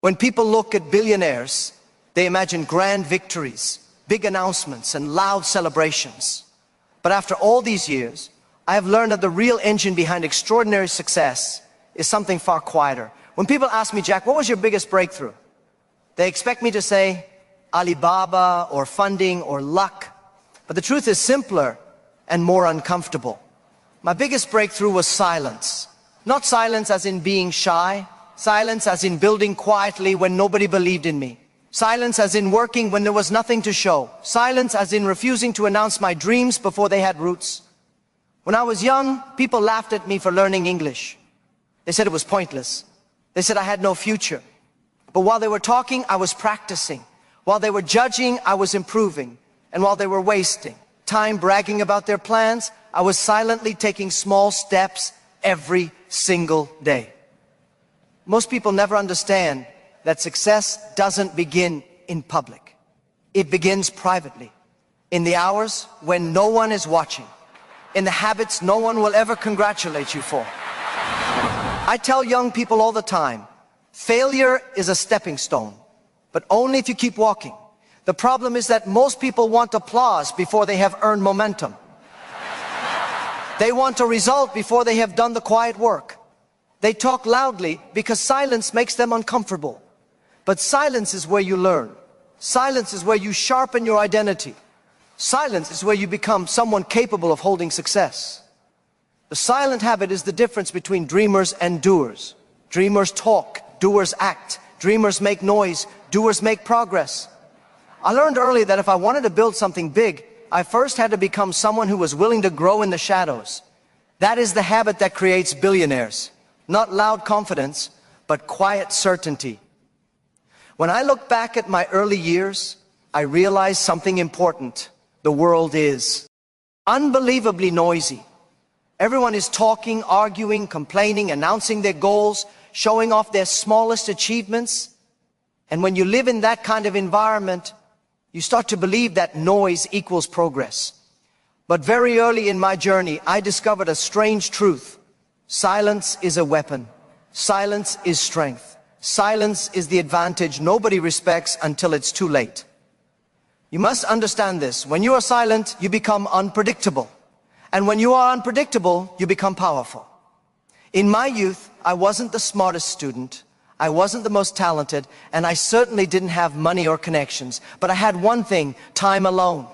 When people look at billionaires, they imagine grand victories, big announcements, and loud celebrations. But after all these years, I have learned that the real engine behind extraordinary success is something far quieter. When people ask me, Jack, what was your biggest breakthrough? They expect me to say Alibaba or funding or luck. But the truth is simpler and more uncomfortable. My biggest breakthrough was silence. Not silence as in being shy, silence as in building quietly when nobody believed in me. Silence as in working when there was nothing to show. Silence as in refusing to announce my dreams before they had roots. When I was young, people laughed at me for learning English. They said it was pointless. They said I had no future. But while they were talking, I was practicing. While they were judging, I was improving. And while they were wasting time bragging about their plans, I was silently taking small steps every single day. Most people never understand that success doesn't begin in public. It begins privately, in the hours when no one is watching, in the habits no one will ever congratulate you for. I tell young people all the time, failure is a stepping stone, but only if you keep walking. The problem is that most people want applause before they have earned momentum. They want a result before they have done the quiet work. They talk loudly because silence makes them uncomfortable. But silence is where you learn. Silence is where you sharpen your identity. Silence is where you become someone capable of holding success. The silent habit is the difference between dreamers and doers. Dreamers talk, doers act. Dreamers make noise, doers make progress. I learned early that if I wanted to build something big, I first had to become someone who was willing to grow in the shadows. That is the habit that creates billionaires. Not loud confidence, but quiet certainty. When I look back at my early years, I realize something important. The world is unbelievably noisy. Everyone is talking, arguing, complaining, announcing their goals, showing off their smallest achievements. And when you live in that kind of environment, you start to believe that noise equals progress. But very early in my journey, I discovered a strange truth. Silence is a weapon. Silence is strength. Silence is the advantage nobody respects until it's too late. You must understand this. When you are silent, you become unpredictable. And when you are unpredictable, you become powerful. In my youth, I wasn't the smartest student. I wasn't the most talented, and I certainly didn't have money or connections. But I had one thing, time alone.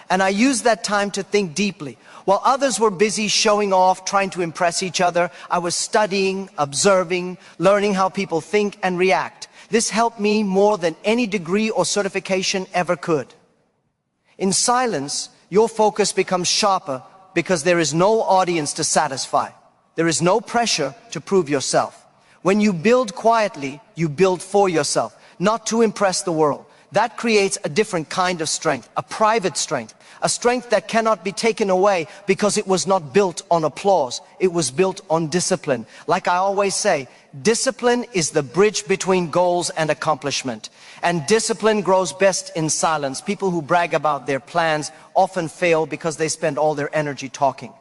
And I used that time to think deeply. While others were busy showing off, trying to impress each other, I was studying, observing, learning how people think and react. This helped me more than any degree or certification ever could. In silence, your focus becomes sharper because there is no audience to satisfy. There is no pressure to prove yourself. When you build quietly, you build for yourself, not to impress the world. That creates a different kind of strength, a private strength, a strength that cannot be taken away because it was not built on applause. It was built on discipline. Like I always say, discipline is the bridge between goals and accomplishment. And discipline grows best in silence. People who brag about their plans often fail because they spend all their energy talking.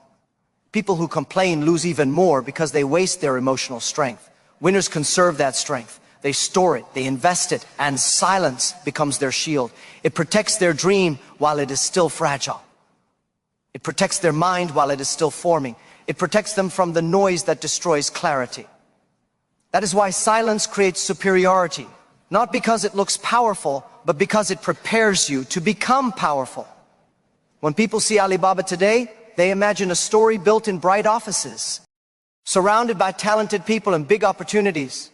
People who complain lose even more because they waste their emotional strength. Winners conserve that strength. They store it, they invest it, and silence becomes their shield. It protects their dream while it is still fragile. It protects their mind while it is still forming. It protects them from the noise that destroys clarity. That is why silence creates superiority. Not because it looks powerful, but because it prepares you to become powerful. When people see Alibaba today, they imagine a story built in bright offices, surrounded by talented people and big opportunities.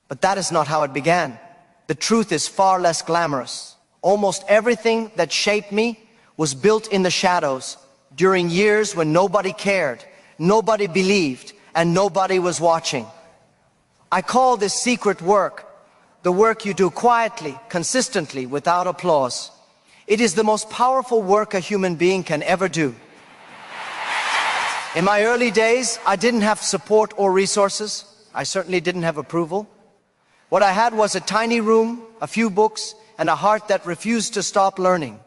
But that is not how it began. The truth is far less glamorous. Almost everything that shaped me was built in the shadows during years when nobody cared, nobody believed, and nobody was watching. I call this secret work the work you do quietly, consistently, without applause. It is the most powerful work a human being can ever do. In my early days, I didn't have support or resources. I certainly didn't have approval. What I had was a tiny room, a few books, and a heart that refused to stop learning.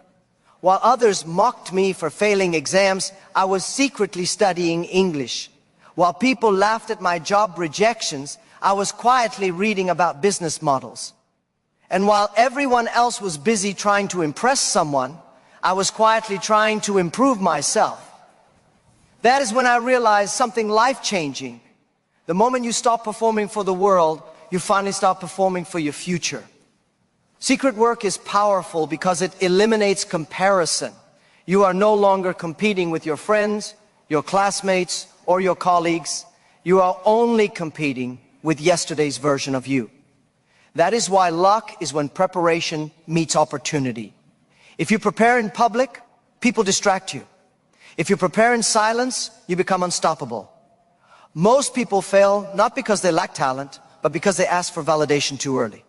While others mocked me for failing exams, I was secretly studying English. While people laughed at my job rejections, I was quietly reading about business models. And while everyone else was busy trying to impress someone, I was quietly trying to improve myself. That is when I realized something life-changing. The moment you stop performing for the world, you finally start performing for your future. Secret work is powerful because it eliminates comparison. You are no longer competing with your friends, your classmates, or your colleagues. You are only competing with yesterday's version of you. That is why luck is when preparation meets opportunity. If you prepare in public, people distract you. If you prepare in silence, you become unstoppable. Most people fail not because they lack talent, but because they ask for validation too early.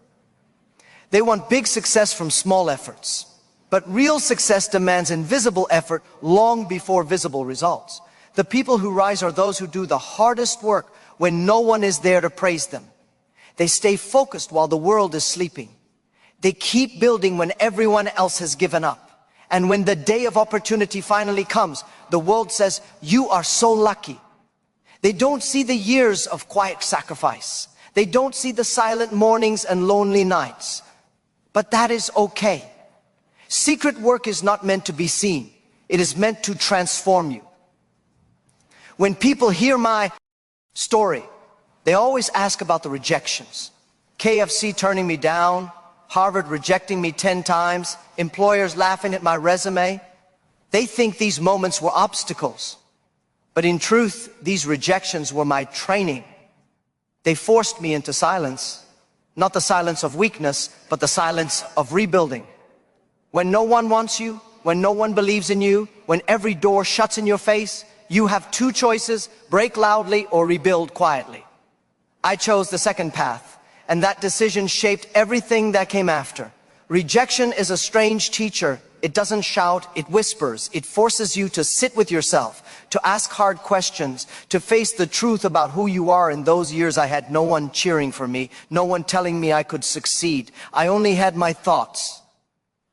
They want big success from small efforts. But real success demands invisible effort long before visible results. The people who rise are those who do the hardest work when no one is there to praise them. They stay focused while the world is sleeping. They keep building when everyone else has given up. And when the day of opportunity finally comes, the world says, "You are so lucky." They don't see the years of quiet sacrifice. They don't see the silent mornings and lonely nights. But that is okay. Secret work is not meant to be seen. It is meant to transform you. When people hear my story, they always ask about the rejections. KFC turning me down, Harvard rejecting me 10 times, employers laughing at my resume. They think these moments were obstacles. But in truth, these rejections were my training. They forced me into silence. Not the silence of weakness, but the silence of rebuilding. When no one wants you, when no one believes in you, when every door shuts in your face, you have two choices: break loudly or rebuild quietly. I chose the second path, and that decision shaped everything that came after. Rejection is a strange teacher. It doesn't shout, it whispers. It forces you to sit with yourself, to ask hard questions, to face the truth about who you are. In those years, I had no one cheering for me, no one telling me I could succeed. I only had my thoughts.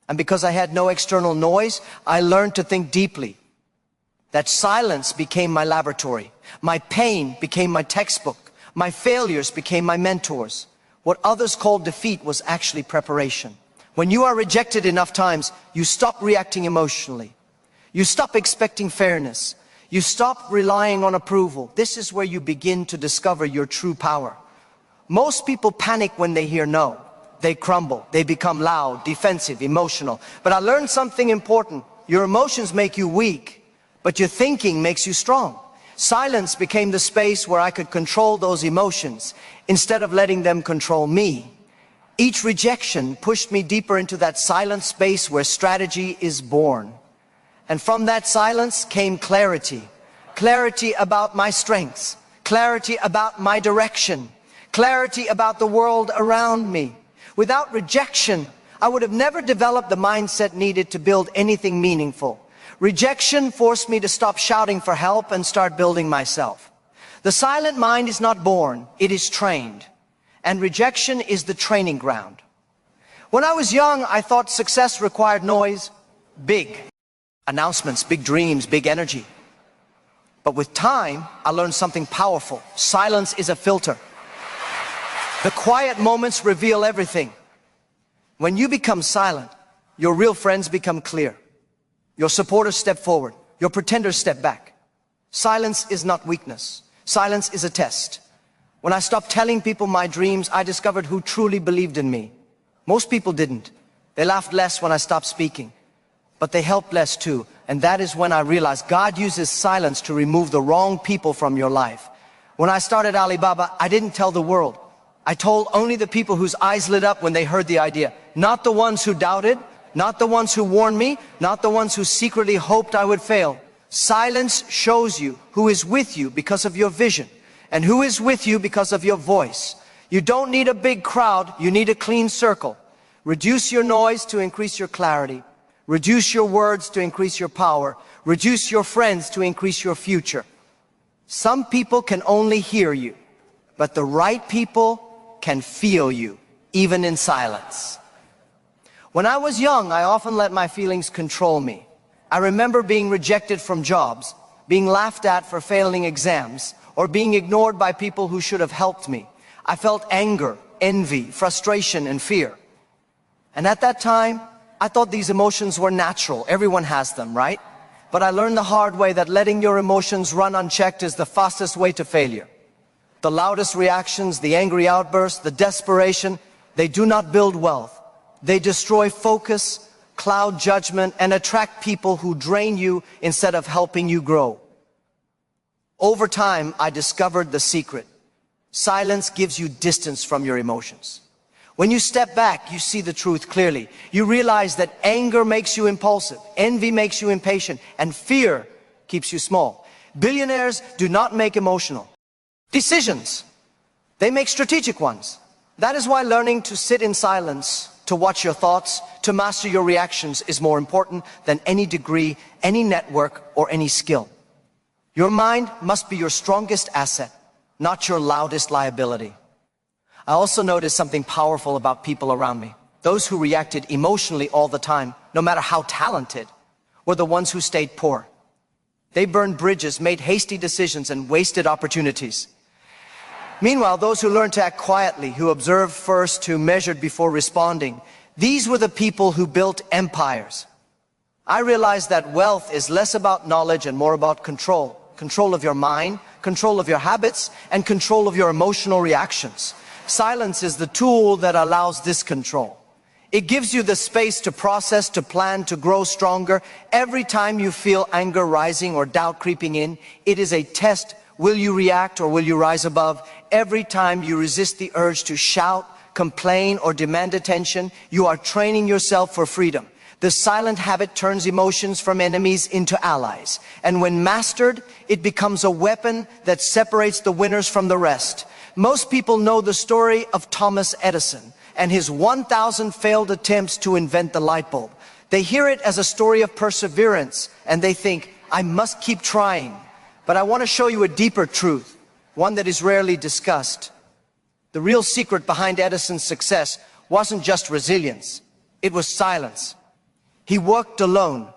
And because I had no external noise, I learned to think deeply. That silence became my laboratory. My pain became my textbook. My failures became my mentors. What others called defeat was actually preparation. When you are rejected enough times, you stop reacting emotionally. You stop expecting fairness. You stop relying on approval. This is where you begin to discover your true power. Most people panic when they hear no. They crumble. They become loud, defensive, emotional. But I learned something important. Your emotions make you weak, but your thinking makes you strong. Silence became the space where I could control those emotions instead of letting them control me. Each rejection pushed me deeper into that silent space where strategy is born. And from that silence came clarity. Clarity about my strengths. Clarity about my direction. Clarity about the world around me. Without rejection, I would have never developed the mindset needed to build anything meaningful. Rejection forced me to stop shouting for help and start building myself. The silent mind is not born, it is trained. And rejection is the training ground. When I was young, I thought success required noise, big announcements, big dreams, big energy. But with time, I learned something powerful. Silence is a filter. The quiet moments reveal everything. When you become silent, your real friends become clear. Your supporters step forward. Your pretenders step back. Silence is not weakness. Silence is a test. When I stopped telling people my dreams, I discovered who truly believed in me. Most people didn't. They laughed less when I stopped speaking. But they helped less too. And that is when I realized God uses silence to remove the wrong people from your life. When I started Alibaba, I didn't tell the world. I told only the people whose eyes lit up when they heard the idea. Not the ones who doubted, not the ones who warned me, not the ones who secretly hoped I would fail. Silence shows you who is with you because of your vision, and who is with you because of your voice. You don't need a big crowd, you need a clean circle. Reduce your noise to increase your clarity. Reduce your words to increase your power. Reduce your friends to increase your future. Some people can only hear you, but the right people can feel you, even in silence. When I was young, I often let my feelings control me. I remember being rejected from jobs, being laughed at for failing exams, or being ignored by people who should have helped me. I felt anger, envy, frustration, and fear. And at that time, I thought these emotions were natural. Everyone has them, right? But I learned the hard way that letting your emotions run unchecked is the fastest way to failure. The loudest reactions, the angry outbursts, the desperation, they do not build wealth. They destroy focus, cloud judgment, and attract people who drain you instead of helping you grow. Over time, I discovered the secret. Silence gives you distance from your emotions. When you step back, you see the truth clearly. You realize that anger makes you impulsive, envy makes you impatient, and fear keeps you small. Billionaires do not make emotional decisions. They make strategic ones. That is why learning to sit in silence, to watch your thoughts, to master your reactions is more important than any degree, any network, or any skill. Your mind must be your strongest asset, not your loudest liability. I also noticed something powerful about people around me. Those who reacted emotionally all the time, no matter how talented, were the ones who stayed poor. They burned bridges, made hasty decisions, and wasted opportunities. Meanwhile, those who learned to act quietly, who observed first, who measured before responding, these were the people who built empires. I realized that wealth is less about knowledge and more about control. Control of your mind, control of your habits, and control of your emotional reactions. Silence is the tool that allows this control. It gives you the space to process, to plan, to grow stronger. Every time you feel anger rising or doubt creeping in, it is a test. Will you react or will you rise above? Every time you resist the urge to shout, complain, or demand attention, you are training yourself for freedom. The silent habit turns emotions from enemies into allies. And when mastered, it becomes a weapon that separates the winners from the rest. Most people know the story of Thomas Edison and his 1,000 failed attempts to invent the light bulb. They hear it as a story of perseverance, and they think, I must keep trying. But I want to show you a deeper truth, one that is rarely discussed. The real secret behind Edison's success wasn't just resilience, it was silence. He worked alone,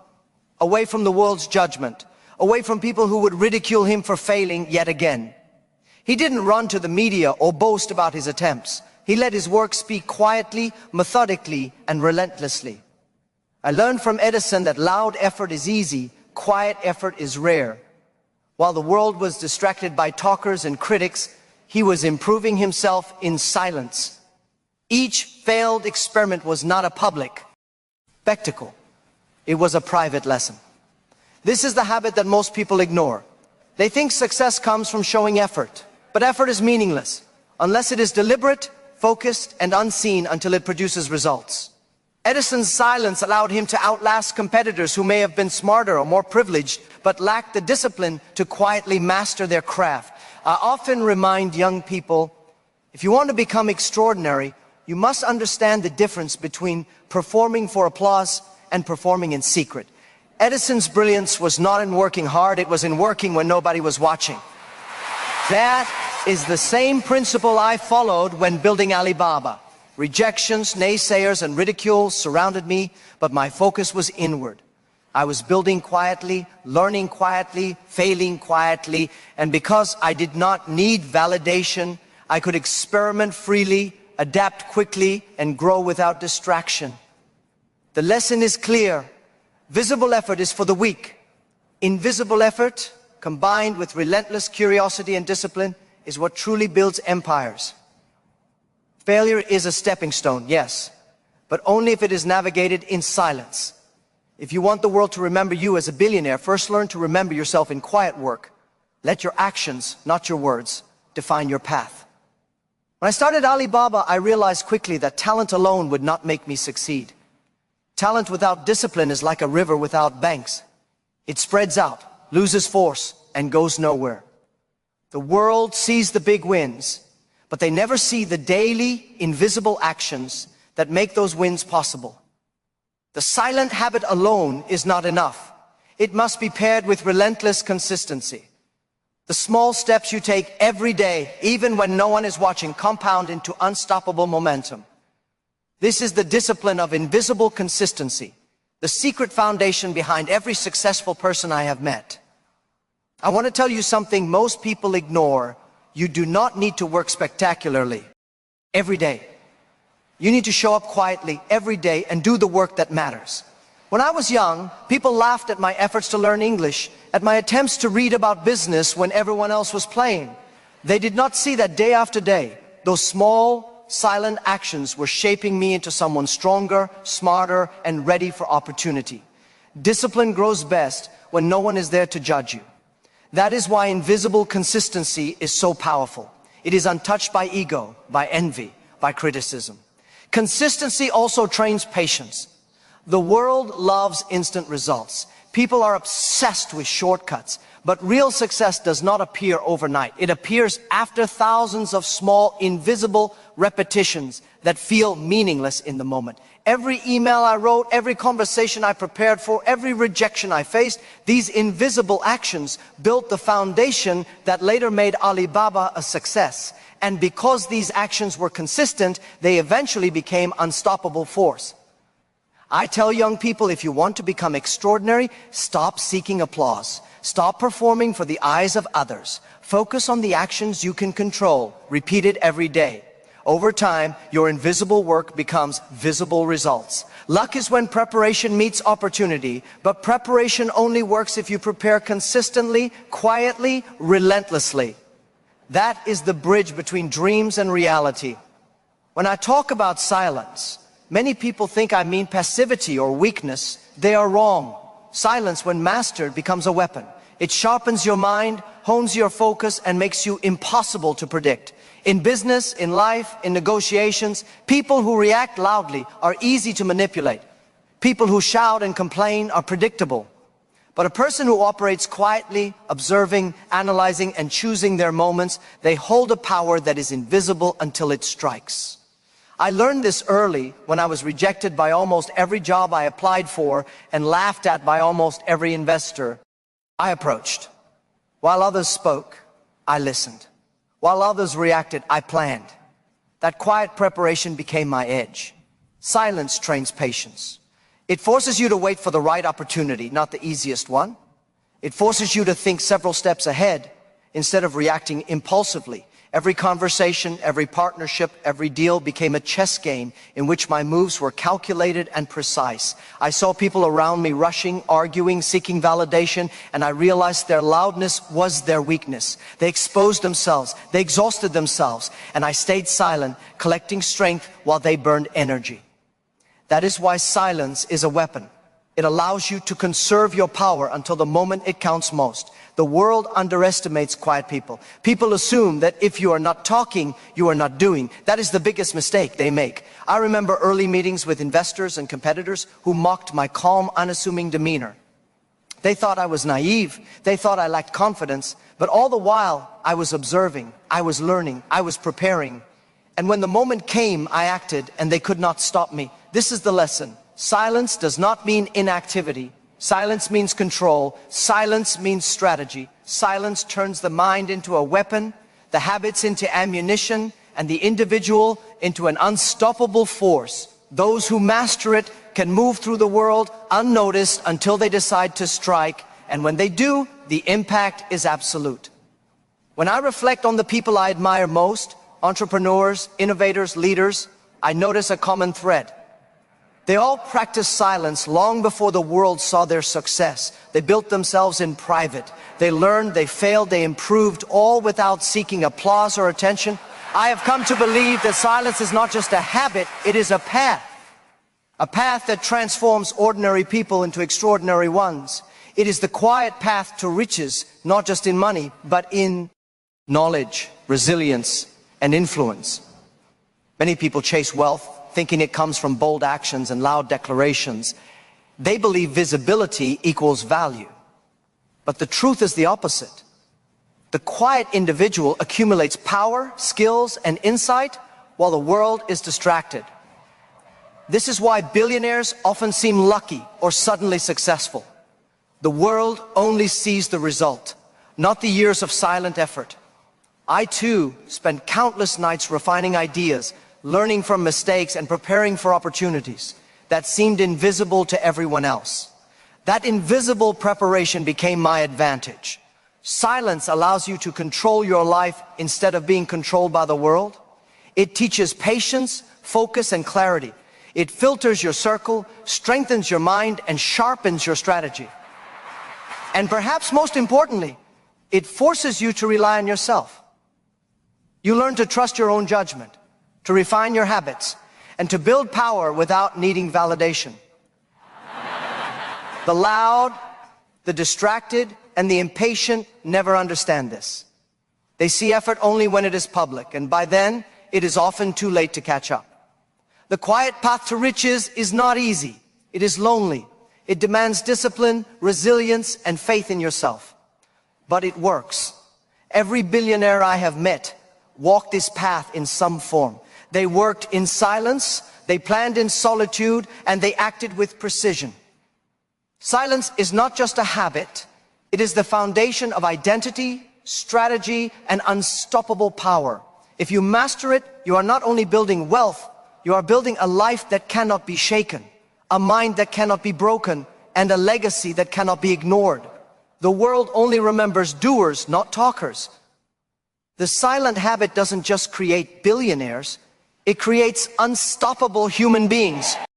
away from the world's judgment, away from people who would ridicule him for failing yet again. He didn't run to the media or boast about his attempts. He let his work speak quietly, methodically, and relentlessly. I learned from Edison that loud effort is easy, quiet effort is rare. While the world was distracted by talkers and critics, he was improving himself in silence. Each failed experiment was not a public spectacle. It was a private lesson. This is the habit that most people ignore. They think success comes from showing effort, but effort is meaningless unless it is deliberate, focused, and unseen until it produces results. Edison's silence allowed him to outlast competitors who may have been smarter or more privileged, but lacked the discipline to quietly master their craft. I often remind young people, if you want to become extraordinary, you must understand the difference between performing for applause and performing in secret. Edison's brilliance was not in working hard, it was in working when nobody was watching. That is the same principle I followed when building Alibaba. Rejections, naysayers, and ridicule surrounded me, but my focus was inward. I was building quietly, learning quietly, failing quietly, and because I did not need validation, I could experiment freely, adapt quickly, and grow without distraction. The lesson is clear. Visible effort is for the weak. Invisible effort, combined with relentless curiosity and discipline, is what truly builds empires. Failure is a stepping stone, yes, but only if it is navigated in silence. If you want the world to remember you as a billionaire, first learn to remember yourself in quiet work. Let your actions, not your words, define your path. When I started Alibaba, I realized quickly that talent alone would not make me succeed. Talent without discipline is like a river without banks. It spreads out, loses force, and goes nowhere. The world sees the big wins, but they never see the daily, invisible actions that make those wins possible. The silent habit alone is not enough. It must be paired with relentless consistency. The small steps you take every day, even when no one is watching, compound into unstoppable momentum. This is the discipline of invisible consistency, the secret foundation behind every successful person I have met. I want to tell you something most people ignore. You do not need to work spectacularly every day. You need to show up quietly every day and do the work that matters. When I was young, people laughed at my efforts to learn English, at my attempts to read about business when everyone else was playing. They did not see that day after day, those small, silent actions were shaping me into someone stronger, smarter, and ready for opportunity. Discipline grows best when no one is there to judge you. That is why invisible consistency is so powerful. It is untouched by ego, by envy, by criticism. Consistency also trains patience. The world loves instant results. People are obsessed with shortcuts. But real success does not appear overnight. It appears after thousands of small, invisible repetitions that feel meaningless in the moment. Every email I wrote, every conversation I prepared for, every rejection I faced, these invisible actions built the foundation that later made Alibaba a success. And because these actions were consistent, they eventually became unstoppable force. I tell young people, if you want to become extraordinary, stop seeking applause. Stop performing for the eyes of others. Focus on the actions you can control. Repeat it every day. Over time, your invisible work becomes visible results. Luck is when preparation meets opportunity, but preparation only works if you prepare consistently, quietly, relentlessly. That is the bridge between dreams and reality. When I talk about silence, many people think I mean passivity or weakness. They are wrong. Silence, when mastered, becomes a weapon. It sharpens your mind, hones your focus, and makes you impossible to predict. In business, in life, in negotiations, people who react loudly are easy to manipulate. People who shout and complain are predictable. But a person who operates quietly, observing, analyzing, and choosing their moments, they hold a power that is invisible until it strikes. I learned this early when I was rejected by almost every job I applied for and laughed at by almost every investor I approached. While others spoke, I listened. While others reacted, I planned. That quiet preparation became my edge. Silence trains patience. It forces you to wait for the right opportunity, not the easiest one. It forces you to think several steps ahead instead of reacting impulsively. Every conversation, every partnership, every deal became a chess game in which my moves were calculated and precise. I saw people around me rushing, arguing, seeking validation, and I realized their loudness was their weakness. They exposed themselves, they exhausted themselves, and I stayed silent, collecting strength while they burned energy. That is why silence is a weapon. It allows you to conserve your power until the moment it counts most. The world underestimates quiet people. People assume that if you are not talking, you are not doing. That is the biggest mistake they make. I remember early meetings with investors and competitors who mocked my calm, unassuming demeanor. They thought I was naive. They thought I lacked confidence. But all the while, I was observing, I was learning, I was preparing. And when the moment came, I acted, and they could not stop me. This is the lesson. Silence does not mean inactivity. Silence means control. Silence means strategy. Silence turns the mind into a weapon, the habits into ammunition, and the individual into an unstoppable force. Those who master it can move through the world unnoticed until they decide to strike, and when they do, the impact is absolute. When I reflect on the people I admire most, entrepreneurs, innovators, leaders, I notice a common thread. They all practiced silence long before the world saw their success. They built themselves in private. They learned, they failed, they improved, all without seeking applause or attention. I have come to believe that silence is not just a habit, it is a path. A path that transforms ordinary people into extraordinary ones. It is the quiet path to riches, not just in money, but in knowledge, resilience, and influence. Many people chase wealth, thinking it comes from bold actions and loud declarations. They believe visibility equals value. But the truth is the opposite. The quiet individual accumulates power, skills, and insight while the world is distracted. This is why billionaires often seem lucky or suddenly successful. The world only sees the result, not the years of silent effort. I too spent countless nights refining ideas, learning from mistakes, and preparing for opportunities that seemed invisible to everyone else. That invisible preparation became my advantage. Silence allows you to control your life instead of being controlled by the world. It teaches patience, focus, and clarity. It filters your circle, strengthens your mind, and sharpens your strategy. And perhaps most importantly, it forces you to rely on yourself. You learn to trust your own judgment, to refine your habits, and to build power without needing validation. The loud, the distracted, and the impatient never understand this. They see effort only when it is public, and by then, it is often too late to catch up. The quiet path to riches is not easy. It is lonely. It demands discipline, resilience, and faith in yourself. But it works. Every billionaire I have met walked this path in some form. They worked in silence, they planned in solitude, and they acted with precision. Silence is not just a habit, it is the foundation of identity, strategy, and unstoppable power. If you master it, you are not only building wealth, you are building a life that cannot be shaken, a mind that cannot be broken, and a legacy that cannot be ignored. The world only remembers doers, not talkers. The silent habit doesn't just create billionaires, it creates unstoppable human beings.